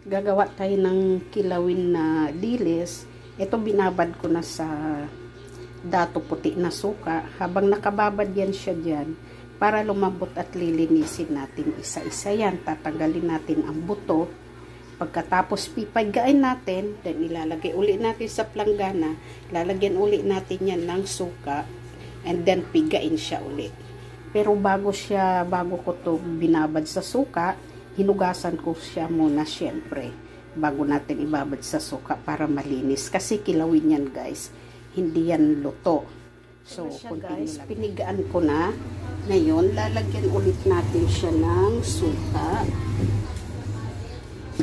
Gagawa tayo ng kilawin na dilis. Ito binabad ko na sa dato puti na suka. Habang nakababad yan siya dyan, para lumambot at lilinisin natin isa-isa yan. Tatanggalin natin ang buto. Pagkatapos pipagain natin, then ilalagay uli natin sa planggana. Lalagyan uli natin yan ng suka. And then pigain siya uli. Pero bago ko to binabad sa suka, hinugasan ko siya muna syempre bago natin ibabad sa suka para malinis kasi kilawin yan guys, hindi yan luto. So guys, pinigaan ko na. Ngayon lalagyan ulit natin siya ng suka.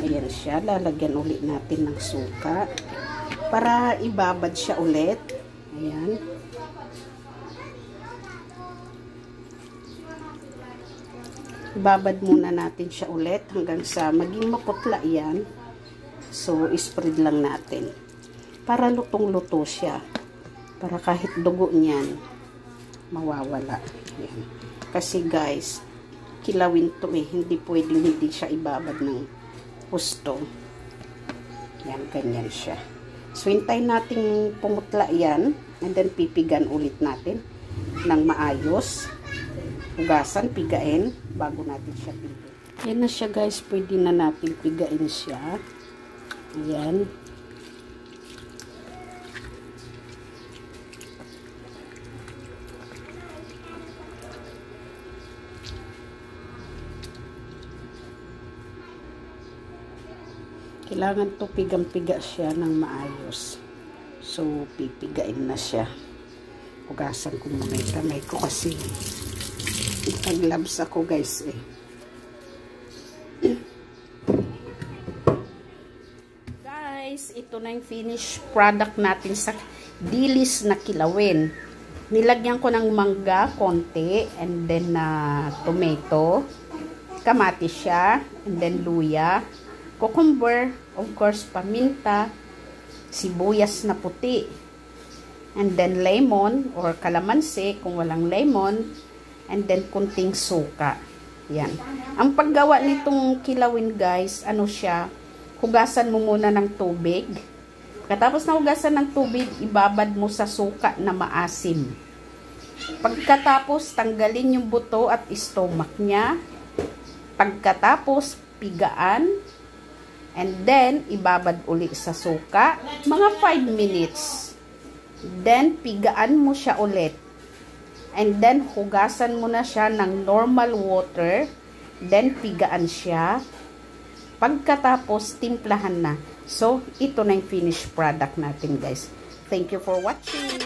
Ayan siya, lalagyan ulit natin ng suka para ibabad siya ulit. Ayan. Babad muna natin siya ulit hanggang sa maging maputla yan. So, spread lang natin. Para lutong-luto siya. Para kahit dugo niyan, mawawala. Ayan. Kasi guys, kilawin to eh. Hindi pwedeng hindi siya ibabad ng husto. Yan, ganyan siya. So, hintayin natin pumutla yan. And then, pipigan ulit natin ng maayos. Hugasan, pigain, bago natin siya pigain. Yan na siya guys, pwede na natin pigain siya. Ayan. Kailangan to pigang-piga siya ng maayos. So, pipigain na siya. Hugasan ko muna yung kamay ko kasi nag-gloves ako guys eh. Guys, ito na yung finished product natin sa dilis na kilawin. Nilagyan ko ng mangga konti and then tomato, kamatis siya, and then luya, cucumber, of course paminta, sibuyas na puti, and then lemon or kalamansi kung walang lemon, and then kunting suka. Yan. Ang paggawa nitong kilawin guys, ano siya, hugasan mo muna ng tubig. Pagkatapos na hugasan ng tubig, ibabad mo sa suka na maasim. Pagkatapos, tanggalin yung buto at stomach niya. Pagkatapos, pigaan. And then, ibabad uli sa suka. Mga 5 minutes. Then, pigaan mo siya ulit. And then, hugasan mo na siya ng normal water. Then, pigaan siya. Pagkatapos, timplahan na. So, ito na yung finished product natin, guys. Thank you for watching.